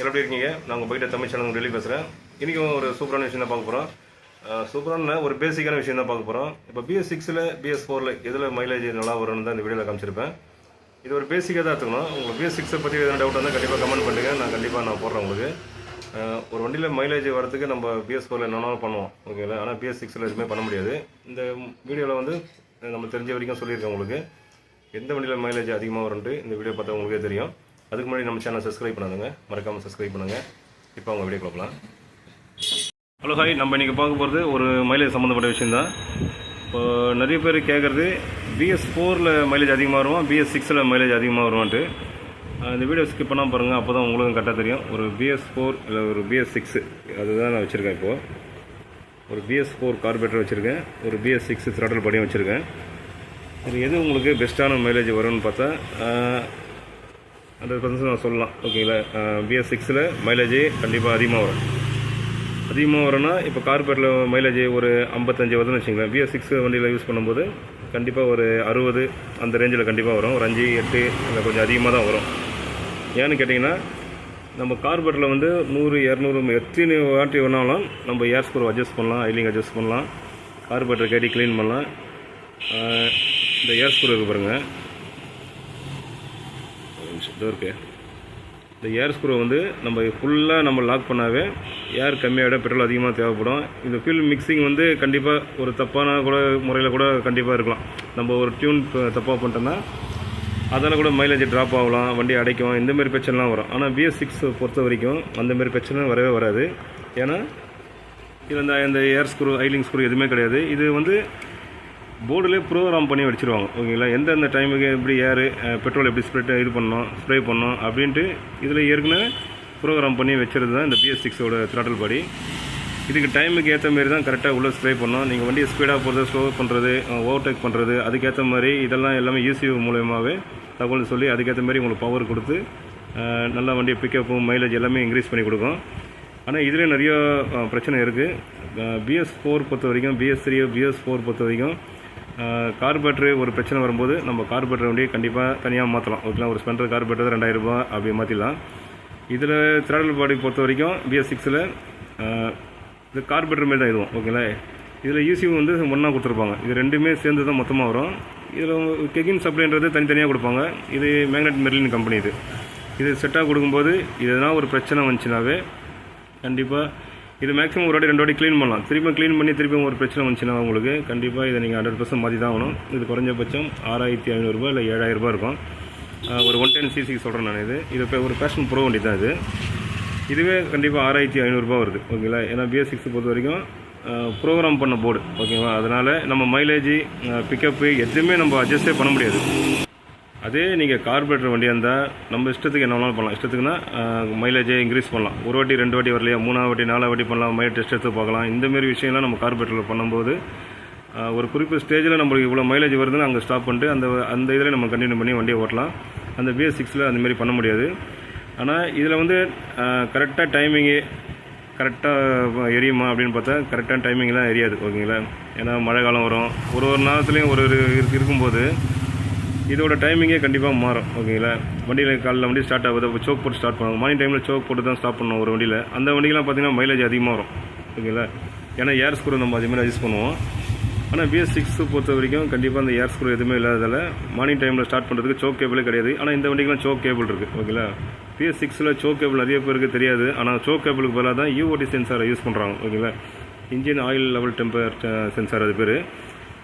எப்படி இருக்கீங்க? நான் உங்கள் பைக்கிட்ட தமிழ் சேனல் டெல்லி பேசுகிறேன். இன்றைக்கும் ஒரு சூப்பரான விஷயம் தான் பார்க்க போகிறோம். சூப்பரான ஒரு பேசிக்கான விஷயம் தான் பார்க்க போகிறோம். இப்போ BS6 BS4 எதில் மைலேஜ் நல்லா வரும்னு தான் இந்த வீடியோவில் காமிச்சிருப்பேன். இது ஒரு பேசிக்காக தான் எடுத்துக்கணும். உங்களுக்கு BS6 பற்றி எதனா டவுட் வந்தால் கண்டிப்பாக கமெண்ட் பண்ணுங்கள். நான் போடுறேன் உங்களுக்கு. ஒரு வண்டியில் மைலேஜ் வரதுக்கு நம்ம BS4 என்னென்னாலும் பண்ணுவோம், ஓகேங்களா? ஆனால் BS6 எதுவுமே பண்ண முடியாது. இந்த வீடியோவில் வந்து நம்ம தெரிஞ்ச வரைக்கும் சொல்லியிருக்கேன் உங்களுக்கு எந்த வண்டியில் மைலேஜ் அதிகமாக வரும்ன்ட்டு இந்த வீடியோ பார்த்தா உங்களுக்கே தெரியும். அதுக்கு முன்னாடி நம்ம சேனல் சப்ஸ்கிரைப் பண்ணாதுங்க, மறக்காமல் சப்ஸ்கிரைப் பண்ணுங்கள். இப்போ அவங்க வீடியோ பார்க்கலாம். ஹலோ ஹாய், நம்ம இன்றைக்கி பார்க்க போகிறது ஒரு மைலேஜ் சம்மந்தப்பட்ட விஷயந்தான். இப்போ நிறைய பேர் கேட்குறது BS4 மைலேஜ் அதிகமாக வருவோம், BS6 மைலேஜ் அதிகமாக வருவான்ட்டு. இந்த வீடியோ ஸ்கிப் பண்ணால் பாருங்கள், அப்போ தான் உங்களுக்கும் கரெக்டாக தெரியும். ஒரு BS4 இல்லை ஒரு BS6 அதுதான் நான் வச்சுருக்கேன். இப்போது ஒரு BS4 கார்பரேட்டர் வச்சுருக்கேன், ஒரு BS6 த்ராட்டில் படியும் வச்சுருக்கேன். இது எது உங்களுக்கு பெஸ்ட்டான மைலேஜ் வரும்னு பார்த்தா 100% நான் சொல்லலாம், ஓகேங்களா? BS6 மைலேஜ் கண்டிப்பாக அதிகமாக வரும்னா இப்போ கார்பரேட்டில் மைலேஜ் ஒரு 55 வருதுன்னு வச்சுங்களேன். BS6 வண்டியில் யூஸ் பண்ணும்போது கண்டிப்பாக ஒரு 60 அந்த ரேஞ்சில் கண்டிப்பாக வரும். ஒரு 5, 8 இல்லை கொஞ்சம் அதிகமாக தான் வரும். ஏன்னு கேட்டிங்கன்னா நம்ம கார்பரேட்டில் வந்து 100, 200 எத்தனை வாட்டி வேணாலும் நம்ம ஏர் ஸ்க்ரூ அட்ஜஸ்ட் பண்ணலாம், ஐலிங் அட்ஜஸ்ட் பண்ணலாம், கார்பரேட்டர் கேட்டி க்ளீன் பண்ணலாம். இந்த ஏர் ஸ்க்ரூ இருக்குது பாருங்கள், இருக்கு. இந்த ஏர் ஸ்க்ரூ வந்து நம்ம ஃபுல்லாக நம்ம லாக் பண்ணாவே ஏர் கம்மியாக பெட்ரோல் அதிகமாக தேவைப்படும். இந்த ஃபியூல் மிக்சிங் வந்து கண்டிப்பாக ஒரு தப்பான கூட முறையில் கூட கண்டிப்பாக இருக்கலாம். நம்ம ஒரு டியூன் தப்பாக பண்ணிட்டோம்னா அதனால் கூட மைலேஜ் ட்ராப் ஆகலாம், வண்டி அடைக்கும், இந்தமாரி பிரச்சனைலாம் வரும். ஆனால் BS6 பொறுத்த வரைக்கும் அந்தமாரி பிரச்சனை வரவே வராது. ஏன்னா இதில் இந்த ஏர் ஸ்க்ரூ, ஐலிங் ஸ்க்ரூ எதுவுமே கிடையாது. இது வந்து போர்டிலே ப்ரோக்ராம் பண்ணி வச்சுருவாங்க, ஓகேங்களா? எந்தெந்த டைமுக்கு எப்படி ஏர் பெட்ரோல் எப்படி ஸ்ப்ரே பண்ணணும் அப்படின்ட்டு இதில் ஏற்கனவே ப்ரோக்ராம் பண்ணி வச்சுருது தான் இந்த BS6 த்ராட்டில் பாடி. இதுக்கு டைமுக்கு ஏற்ற மாரி தான் கரெக்டாக உள்ளே ஸ்ப்ரே பண்ணணும். நீங்கள் வண்டியை ஸ்பீடாக போகிறது, ஸ்லோ பண்ணுறது, ஓவர்டேக் பண்ணுறது, அதுக்கேற்ற மாதிரி இதெல்லாம் எல்லாமே ECU மூலயமாவே தகவல் சொல்லி அதுக்கேற்ற மாதிரி உங்களுக்கு பவர் கொடுத்து நல்லா வண்டியை பிக்கப்பும் மைலேஜ் எல்லாமே இன்க்ரீஸ் பண்ணி கொடுக்கும். ஆனால் இதில் நிறைய பிரச்சனை இருக்குது. BS4 பொறுத்த வரைக்கும், BS3, BS4 பொறுத்த வரைக்கும் கார்பரேட்டர் ஒரு பிரச்சனை வரும்போது நம்ம கார்பரேட்டர் வண்டியை கண்டிப்பாக தனியாக மாற்றலாம், ஓகேங்களா? ஒரு ஸ்பெண்டர் கார்பரேட்டர் 2000 ரூபாய் அப்படி மாற்றிடலாம். இதில் த்ராட்டில் பாடி பொறுத்த வரைக்கும் BS6 இது கார்பரேட்டர் மாரி தான் இதுவும், ஓகேங்களா? இதில் ECU வந்து ஒன்றா கொடுத்துருப்பாங்க. இது ரெண்டுமே சேர்ந்து தான் மொத்தமாக வரும். இதில் கெகின் சப்ளைன்றது தனித்தனியாக கொடுப்பாங்க. இது மேக்னெட் மெர்லின் கம்பெனி. இது செட்டாக கொடுக்கும்போது எதனா ஒரு பிரச்சனை வந்துச்சுனாவே கண்டிப்பாக இது மேக்ஸிமம் ஒரு வாட்டி 2 வாட்டி க்ளீன் பண்ணலாம். திருப்பி க்ளீன் பண்ணி திருப்பி ஒரு பிரச்சனை வந்துச்சுன்னா உங்களுக்கு கண்டிப்பாக இதை நீங்கள் 100% மாற்றி தான் ஆகணும். இது குறைஞ்சபட்சம் 6500 ரூபாய் இல்லை 7000 ரூபாய் இருக்கும். ஒரு 110cc சொல்கிறேன் நான். இது இப்போ ஒரு பேஷன் ப்ரோ வண்டி தான். இதுவே கண்டிப்பாக 6500 ரூபாய் வருது, ஓகேங்களா? ஏன்னா BS6 பொறுத்த வரைக்கும் ப்ரோக்ராம் பண்ண போர்டு, ஓகேவா? அதனால் நம்ம மைலேஜ், பிக்கப்பு எதுவுமே நம்ம அட்ஜஸ்டே பண்ண முடியாது. அதே நீங்கள் கார்பரேட்டர் வண்டியாக இருந்தால் நம்ம இஷ்டத்துக்கு என்ன வேணாலும் பண்ணலாம். இஷ்டத்துக்குன்னா மைலேஜை இன்க்ரீஸ் பண்ணலாம். ஒரு வாட்டி 2 வாட்டி வரலையா, 3ஆவது வாட்டி 4ஆவது வாட்டி பண்ணலாம், மைலேஜ் டெஸ்ட் எடுத்து பார்க்கலாம். இந்தமாரி விஷயம்லாம் நம்ம கார்பரேட்டரில் பண்ணும்போது ஒரு குறிப்பிட்ட ஸ்டேஜில் நம்மளுக்கு இவ்வளோ மைலேஜ் வருதுன்னு அங்கே ஸ்டாப் பண்ணிட்டு அந்த இதில் நம்ம கண்டினியூ பண்ணி வண்டியை ஓட்டலாம். அந்த BS6 அந்தமாரி பண்ண முடியாது. ஆனால் இதில் வந்து கரெக்டாக டைமிங்கு கரெக்டாக எரியுமா அப்படின்னு பார்த்தா கரெக்டான டைமிங்லாம் எரியாது, ஓகேங்களா? ஏன்னா மழை காலம் வரும், ஒரு நேரத்துலேயும் இருக்கும்போது இதோட டைமிங்கே கண்டிப்பாக மாறும், ஓகேங்களா? வண்டியில் காலையில் வண்டி ஸ்டார்ட் ஆகுது, அப்போ சோக் போட்டு ஸ்டார்ட் பண்ணுவாங்க. மார்னிங் டைமில் சோக் போட்டு தான் ஸ்டார்ட் பண்ணுவோம் ஒரு வண்டியில். அந்த வண்டிக்கெலாம் பார்த்திங்கன்னா மைலேஜ் அதிகமாக வரும், ஓகேங்களா? ஏன்னா ஏர் ஸ்க்ரூ நம்ம அதேமாதிரி அட்ஜஸ்ட் பண்ணுவோம். ஆனால் BS6 பொறுத்த வரைக்கும் கண்டிப்பாக அந்த ஏர் ஸ்க்ரூ எதுவுமே இல்லாததால் மார்னிங் டைமில் ஸ்டார்ட் பண்ணுறதுக்கு சோக் கேபிளே கிடையாது. ஆனால் இந்த வண்டிக்கெலாம் சோக் கேபிள் இருக்குது, ஓகேங்களா? BS6 சோக் கேபிள் நிறைய பேருக்கு தெரியாது. ஆனால் சோக் கேபிளுக்கு பதிலாக தான் UOT சென்சாரை யூஸ் பண்ணுறாங்க, ஓகேங்களா? Engine oil level temperature sensor அது பேர்.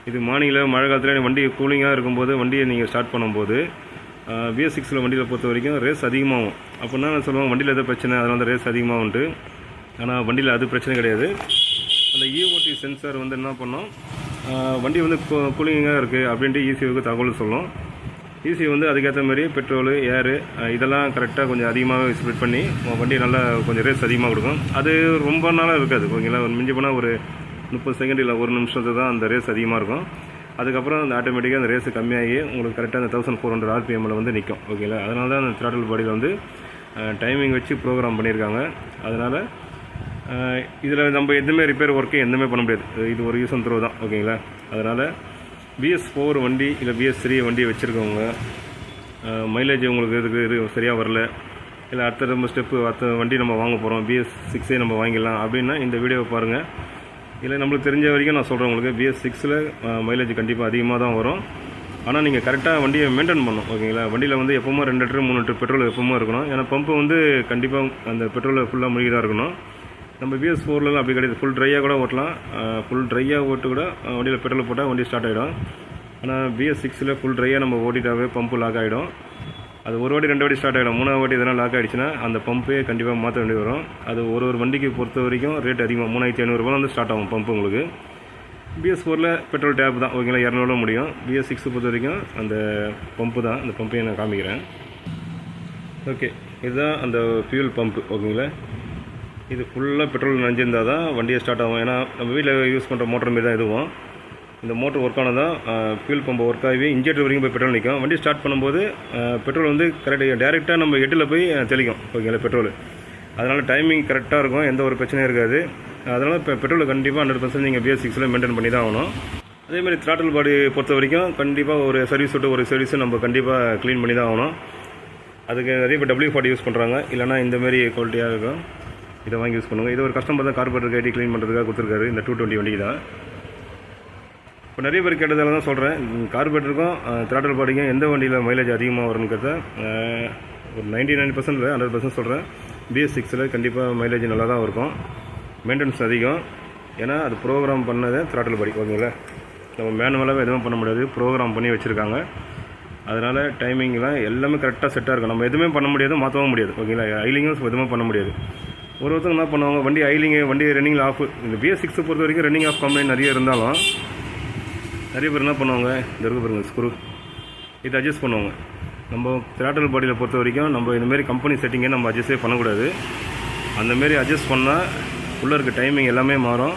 இது மார்னிங்கில் மழை காலத்தில் வண்டி கூலிங்காக இருக்கும்போது வண்டியை நீங்கள் ஸ்டார்ட் பண்ணும்போது BS6 வண்டியில் பொறுத்த வரைக்கும் ரேஸ் அதிகமாகும். அப்படின்னா நான் சொல்லுவேன் வண்டியில் எதாவது பிரச்சனை அதனால தான் ரேஸ் அதிகமாகும்ட்டு. ஆனால் வண்டியில் அது பிரச்சனை கிடையாது. அந்த EOT சென்சார் வந்து என்ன பண்ணோம், வண்டி வந்து கூலிங்காக இருக்குது அப்படின்ட்டு ECUக்கு தகவல் சொல்லும். ECU வந்து அதுக்கேற்ற மாதிரி பெட்ரோலு, ஏரு இதெல்லாம் கரெக்டாக கொஞ்சம் அதிகமாக ஸ்ப்ளிட் பண்ணி வண்டி நல்லா கொஞ்சம் ரேஸ் அதிகமாக கொடுக்கும். அது ரொம்ப நாளாக இருக்காது, ஓகேங்களா? மிஞ்சி போனால் ஒரு 30 செகண்ட் இல்லை 1 நிமிஷத்துக்கு தான் அந்த ரேஸ் அதிகமாக இருக்கும். அதுக்கப்புறம் அந்த ஆட்டோமேட்டிக்காக அந்த ரேஸு கம்மியாகி உங்களுக்கு கரெக்டாக அந்த 1400 RPMல வந்து நிற்கும், ஓகேங்களா? அதனால தான் அந்த த்ராட்டில் பாடியில் வந்து டைமிங் வச்சு ப்ரோக்ராம் பண்ணியிருக்காங்க. அதனால் இதில் நம்ம எதுவுமே ரிப்பேர் ஒர்க்கு எதுவுமே பண்ண முடியாது. இது ஒரு யூஸ் அண்ட் த்ரோ தான், ஓகேங்களா? அதனால் BS4 வண்டி இல்லை BS3 வண்டி வச்சுருக்கவங்க மைலேஜ் உங்களுக்கு இதுக்கு சரியாக வரல, இல்லை அடுத்த நம்ம ஸ்டெப்பு அடுத்த வண்டி நம்ம வாங்க போகிறோம், BS6 நம்ம வாங்கிடலாம் அப்படின்னா இந்த வீடியோவை பாருங்கள். இல்லை நம்மளுக்கு தெரிஞ்ச வரைக்கும் நான் சொல்கிறேன் உங்களுக்கு, BS6 மைலேஜ் கண்டிப்பாக அதிகமாக தான் வரும். ஆனால் நீங்கள் கரெக்டாக வண்டியை மெயின்டைன் பண்ணணும், ஓகேங்களா. வண்டியில் வந்து எப்போவுமே 2 லிட்டர் 3 லிட்டர் பெட்ரோல் எப்போவுமே இருக்கணும். ஏன்னா பம்பு வந்து கண்டிப்பாக அந்த பெட்ரோலை ஃபுல்லாக மூழ்கி தான் இருக்கணும். நம்ம BS4லாம் அப்படி கிடையாது, ஃபுல் ட்ரையாக கூட ஓட்டலாம். ஃபுல் ட்ரையாக ஓட்டு கூட வண்டியில் பெட்ரோல் போட்டால் வண்டி ஸ்டார்ட் ஆகிடும். ஆனால் BS6 ஃபுல் ட்ரையாக நம்ம ஓட்டிட்டாவே பம்பு லாக் ஆகிடும். அது ஒரு வாட்டி 2 வாட்டி ஸ்டார்ட் ஆகிடும், 3வது வாட்டி எதனால் லாக் ஆகிடுச்சுன்னா அந்த பம்பே கண்டிப்பாக மாற்ற வேண்டி வரும். அது ஒரு வண்டிக்கு பொறுத்த வரைக்கும் ரேட் அதிகமாக 3500 வந்து ஸ்டார்ட் ஆகும் பம்பு உங்களுக்கு. BS4ல் பெட்ரோல் டேப் தான், ஓகேங்களா, 200 முடியும். BS6 பொறுத்த வரைக்கும் அந்த பம்பு தான். அந்த பம்பையை நான் காமிக்கிறேன். ஓகே, இதுதான் அந்த ஃபியூல் பம்பு, ஓகேங்களா. இது ஃபுல்லாக பெட்ரோல் நனைஞ்சிருந்தால் தான் வண்டியை ஸ்டார்ட் ஆகும். ஏன்னா நம்ம வீட்டில் யூஸ் பண்ணுற மோட்டர் மாரி தான் இதுவும். இந்த மோட்டர் ஒர்க் ஆனதான் ஃபியூல் பம்பு ஒர்க் ஆகி இன்ஜெக்டர் வரைக்கும் போய் பெட்ரோல் நிற்கும். வண்டி ஸ்டார்ட் பண்ணும்போது பெட்ரோல் வந்து கரெக்டாக டேரெக்டாக நம்ம ஹெட்டில் போய் தெளிக்கும், ஓகேங்களா, பெட்ரோல். அதனால் டைமிங் கரெக்டாக இருக்கும், எந்த ஒரு பிரச்சனையும் இருக்காது. அதனால் இப்போ பெட்ரோல் கண்டிப்பாக 100% நீங்கள் BS6 மெயின்டைன் பண்ணி தான் ஆகணும். அதேமாதிரி த்ராட்டில் பாடி பொறுத்த வரைக்கும் கண்டிப்பாக ஒரு சர்வீஸ் விட்டு ஒரு சர்வீஸும் நம்ம கண்டிப்பாக க்ளீன் பண்ணி தான் ஆகணும். அதுக்கு நிறைய பேர் W40 யூஸ் பண்ணுறாங்க, இல்லைனா இந்தமாரி குவாலிட்டியாக இருக்கும், இதை வாங்கி யூஸ் பண்ணுங்கள். இது ஒரு கஸ்டமர் தான் கார்பரேட்டர் ஐடி க்ளீன் பண்ணுறதுக்காக கொடுத்துருக்காரு, இந்த 220 வண்டிக்கு தான். இப்போ நிறைய பேர் கேட்டதால தான் சொல்கிறேன், கார்பரேட்டருக்கும் த்ராட்டில் பாடிக்கும் எந்த வண்டியில் மைலேஜ் அதிகமாக வரும்ங்கிறத ஒரு 99% 100% சொல்கிறேன். BS6 கண்டிப்பாக மைலேஜ் நல்லா தான் இருக்கும், மெயின்டெனன்ஸ் அதிகம். ஏன்னா அது ப்ரோக்ராம் பண்ணது த்ராட்டில் பாடி, ஓகேங்களா. நம்ம மேனுவலாக எதுவும் பண்ண முடியாது, ப்ரோக்ராம் பண்ணி வச்சுருக்காங்க. அதனால் டைமிங்லாம் எல்லாமே கரெக்டாக செட்டாக இருக்கும். நம்ம எதுவுமே பண்ண முடியாது, மாற்றவும் முடியாது, ஓகேங்களா. ஐலிங்கும் எதுவுமே பண்ண முடியாது. ஒருத்தவங்க என்ன பண்ணுவாங்க, வண்டி ஐலிங்கு வண்டி ரன்னிங்கில் ஆஃப். இந்த BS6 பொறுத்த வரைக்கும் ரன்னிங் ஆஃப் கம்ப்ளைண்ட் நிறைய இருந்தாலும் நிறைய பேர் என்ன பண்ணுவாங்க, இந்த இருக்க பாருங்க ஸ்க்ரூ, இதை அட்ஜஸ்ட் பண்ணுவாங்க. நம்ம த்ராட்டில் பாடியில் பொறுத்த வரைக்கும் நம்ம இந்தமாரி கம்பெனி செட்டிங்கை நம்ம அட்ஜஸ்டே பண்ணக்கூடாது. அந்தமாரி அட்ஜஸ்ட் பண்ணால் உள்ளே இருக்க டைமிங் எல்லாமே மாறும்.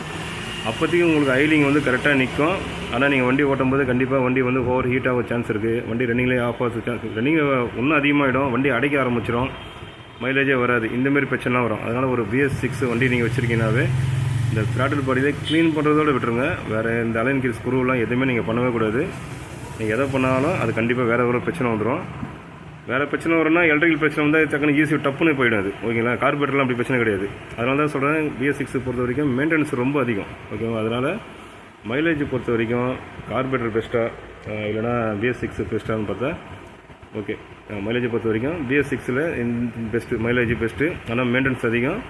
அப்போதைக்கு உங்களுக்கு ஐலிங் வந்து கரெக்டாக நிற்கும். ஆனால் நீங்கள் வண்டி ஓட்டும்போது கண்டிப்பாக வண்டி வந்து ஓவர் ஹீட் ஆக சான்ஸ் இருக்குது. வண்டி ரன்னிங்லேயே ஆஃப் ஆக சான்ஸ் இருக்குது. ரன்னிங் இன்னும் அதிகமாகிடும், வண்டி அடைக்க ஆரம்பிச்சிடும், மைலேஜே வராது. இந்தமாரி பிரச்சனைலாம் வரும். அதனால் ஒரு BS6 வண்டி நீங்கள் வச்சுருக்கீங்கன்னாவே இந்த த்ராட்டில் பாடியிலே க்ளீன் பண்ணுறதோடு விட்டுருங்க. வேறு இந்த அலைன் கீழ் ஸ்க்ரூவெலாம் எதுவுமே நீங்கள் பண்ணவே கூடாது. நீங்கள் எதை பண்ணாலும் அது கண்டிப்பாக வேறு ஒரு பிரச்சனை வந்துடும். வேறு பிரச்சனை வரும்னா எலக்ட்ரிக்கல் பிரச்சனை வந்தால் டக்குன்னு ஈஸி டப்புன்னு போயிடும் அது, ஓகேங்களா. கார்பரேட்டர்லாம் அப்படி பிரச்சனை கிடையாது. அதனால தான் சொல்கிறேன், BS6 பொறுத்த வரைக்கும் மெயின்டெனன்ஸ் ரொம்ப அதிகம், ஓகேவா. அதனால் மைலேஜ் பொறுத்த வரைக்கும் கார்பரேட்டர் பெஸ்ட்டாக இல்லைனா BS6 பெஸ்ட்டான்னு பார்த்தா ஓகே. மைலேஜை பொறுத்த வரைக்கும் BS6 பெஸ்ட்டு, மைலேஜ் பெஸ்ட்டு. ஆனால் மெயின்டெனன்ஸ் அதிகம்.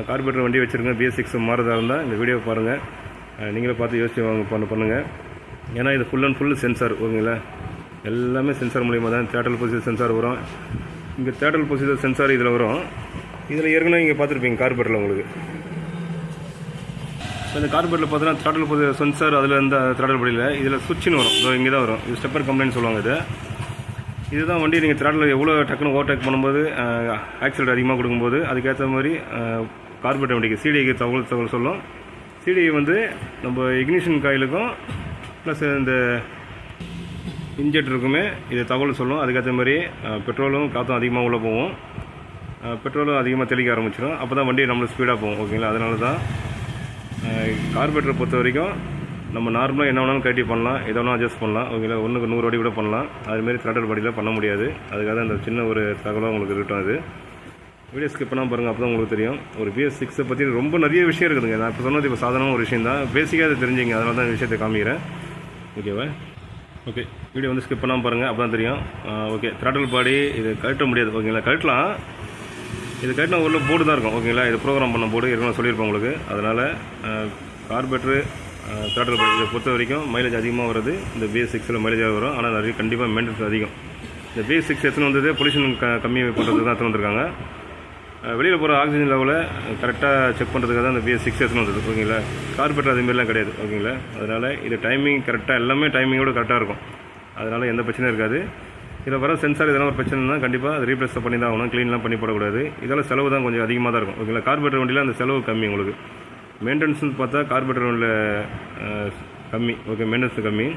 கார்பரேட்டர் வண்டி வச்சுருங்க, BS6 மாறதாக இருந்தால் இந்த வீடியோ பாருங்கள், நீங்களே பார்த்து யோசிச்சு பண்ணுங்கள். ஏன்னா இது ஃபுல் அண்ட் ஃபுல் சென்சார், ஓகேங்களா. எல்லாமே சென்சார் மூலிமா தான். தேட்டல் பொசிஷன் சென்சார் வரும், இங்கே தேட்டல் பொசிஷன் சென்சார் இதில் வரும். இதில் ஏற்கனவே நீங்கள் பார்த்துருப்பீங்க கார்பரேட்டரில் உங்களுக்கு. இந்த கார்பரேட்டரில் பார்த்தீங்கன்னா தேட்டல் பொசிஷன் சென்சார் அதில் இந்த தேட்டல் படியில் இதில் சுவிட்சுன்னு வரும், இங்கே தான் வரும். இது ஸ்டெப்பர் கம்ப்ளைண்ட் சொல்லுவாங்க. இதுதான் வண்டி நீங்கள் த்ராட்டில் எவ்வளோ டக்குன்னு ஓவர்டேக் பண்ணும்போது ஆக்சிலேட்டர் அதிகமாக கொடுக்கும்போது அதுக்கேற்ற மாதிரி கார்பரேட்டர் வண்டிக்கு சிடிஐக்கு தகவல் சொல்லும். சிடிஐ வந்து நம்ம இக்னிஷன் காயிலுக்கும் ப்ளஸ் இந்த இன்ஜெக்டருக்குமே இது தகவல் சொல்லும். அதுக்கேற்ற மாதிரி பெட்ரோலும் காற்றும் அதிகமாக உள்ளே போகும், பெட்ரோலும் அதிகமாக தெளிக்க ஆரம்பிச்சிடும். அப்போ தான் வண்டி நம்மளுக்கு ஸ்பீடாக போகும், ஓகேங்களா. அதனால தான் கார்பரேட்டரை பொறுத்த வரைக்கும் நம்ம நார்மலாக என்ன வேணாலும் கட்டி பண்ணலாம், எதை வேணாலும் அட்ஜஸ்ட் பண்ணலாம், ஓகேங்களா. 1க்கு 100 வாட்டி கூட பண்ணலாம். அதுமாரி த்ராட்டில் பாடியில் பண்ண முடியாது. அதுக்காக தான் இந்த சின்ன ஒரு தகவலாக உங்களுக்கு இருக்கட்டும். அது வீடியோ ஸ்கிப் பண்ணால் பாருங்கள், அப்போ தான் உங்களுக்கு தெரியும். ஒரு BS6 பற்றி ரொம்ப நிறைய விஷயம் இருக்குதுங்க. நான் இப்போ சொன்னது இப்போ சாதாரண ஒரு விஷயம் தான், பேசிக்காக அதை தெரிஞ்சுங்க. அதனால தான் இந்த விஷயத்தை காமிக்கிறேன், ஓகேவா. ஓகே, வீடியோ வந்து ஸ்கிப் பண்ணாமல் பாருங்கள், அப்போ தான் தெரியும். ஓகே, த்ராட்டில் பாடி இது கழட்ட முடியாது, ஓகேங்களா. கழட்டலாம், இது கழட்டினா உள்ள போர்டு தான் இருக்கும், ஓகேங்களா. இது ப்ரோக்ராம் பண்ண போர்டு ஏற்கனவே சொல்லியிருப்பேன் உங்களுக்கு. அதனால் கார்பரேட்டரு த்ராட்டில் பாடி இதை பொறுத்த வரைக்கும் மைலேஜ் அதிகமாக வருது. இந்த BS6 மைலேஜாக வரும், ஆனால் நிறைய கண்டிப்பாக மெயின்டெனன்ஸ் அதிகம். இந்த BS6 எத்தனை வந்தது பொல்யூஷன் கம்மி பண்ணுறதுக்கு தான் எத்தனை வந்திருக்காங்க. வெளியில் போகிற ஆக்சிஜன் லெவலை கரெக்டாக செக் பண்ணுறதுக்காக தான் இந்த BS6 எத்தனை வந்தது, ஓகேங்களா. கார்பரேட்டர் அதுமாரிலாம் கிடையாது, ஓகேங்களா. அதனால் இது டைமிங் கரெக்டாக எல்லாமே டைமிங்கோடு கரெக்டாக இருக்கும். அதனால் எந்த பிரச்சனையும் இருக்காது. இதில் வர சென்சார் இதெல்லாம் ஒரு பிரச்சனைனா கண்டிப்பாக அது ரீப்ளேஸ் பண்ணி தான் ஆகணும், க்ளீன்லாம் பண்ணி போடக்கூடாது. இதெல்லாம் செலவு தான் கொஞ்சம் அதிகமாக தான் இருக்கும், ஓகேங்களா. கார்பரேட்டர் வண்டியில் அந்த செலவு கம்மி உங்களுக்கு. மெயின்டெனன்ஸ்னு பார்த்தா கார்பரேட்டர் வண்டியில் கம்மி, ஓகே, மெயின்டெனன்ஸ் கம்மி.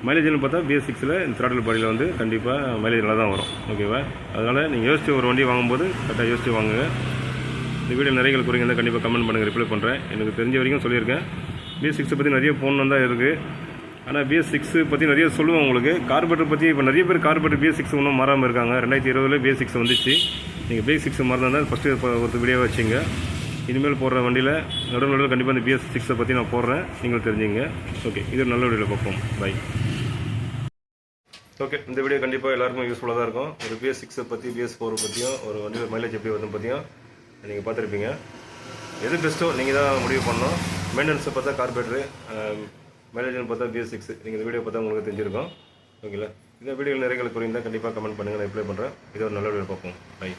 மைலேஜ்னு பார்த்தா BS6 இந்த த்ராட்டில் பாடியில் வந்து கண்டிப்பாக மைலேஜ் நல்லா தான் வரும், ஓகேவா. அதனால் நீங்கள் யோசிச்சு ஒரு வண்டி வாங்கும்போது கரெக்டாக யோசிச்சு வாங்குங்க. இந்த வீடியோ நிறைய குறைங்க கண்டிப்பாக கமெண்ட் பண்ணுங்கள், ரிப்ளை பண்ணுறேன். எனக்கு தெரிஞ்ச வரைக்கும் சொல்லியிருக்கேன். BS6 பற்றி நிறைய போகணுன்னு தான் இருக்குது. ஆனால் BS6 பற்றி நிறைய சொல்லுவேன் உங்களுக்கு. கார்பரேட்டர் பற்றி இப்போ நிறைய பேர் கார்பரேட்டர் BS6 இன்னும் மாறாமல் இருக்காங்க. 2020 BS6 வந்துச்சு. நீங்கள் BS6 மாறினா ஃபஸ்ட்டு இப்போ ஒரு வீடியோ வச்சுங்க. இனிமேல் போடுற வண்டியில் நடுவில் கண்டிப்பாக இந்த BS6 பற்றி நான் போடுறேன், நீங்கள் தெரிஞ்சுங்க. ஓகே, இது ஒரு நல்ல வீடியோவில் பார்ப்போம். பை. ஓகே, இந்த வீடியோ கண்டிப்பாக எல்லாருக்கும் யூஸ்ஃபுல்லாக தான் இருக்கும். ஒரு BS6 பற்றி BS4 பற்றியும் ஒரு வண்டியில் மைலேஜ் எப்படி வருதுன்னு பற்றியும் நீங்கள் பார்த்துருப்பீங்க. எது பெஸ்ட்டோ நீங்கள் தான் முடிவு பண்ணணும். மெயின்டெனன்ஸை பார்த்தா கார்பரேட்டரு, மைலேஜ்னு பார்த்தா BS6. நீங்கள் இந்த வீடியோ பார்த்தா உங்களுக்கு தெரிஞ்சிருக்கும். ஓகேங்களா? இந்த வீடியோவில் நிறைய குறைந்தால் கண்டிப்பாக கமெண்ட் பண்ணுங்கள், நான் ரிப்ளை பண்ணுறேன். இது ஒரு நல்ல வீடியோ பார்ப்போம். பை.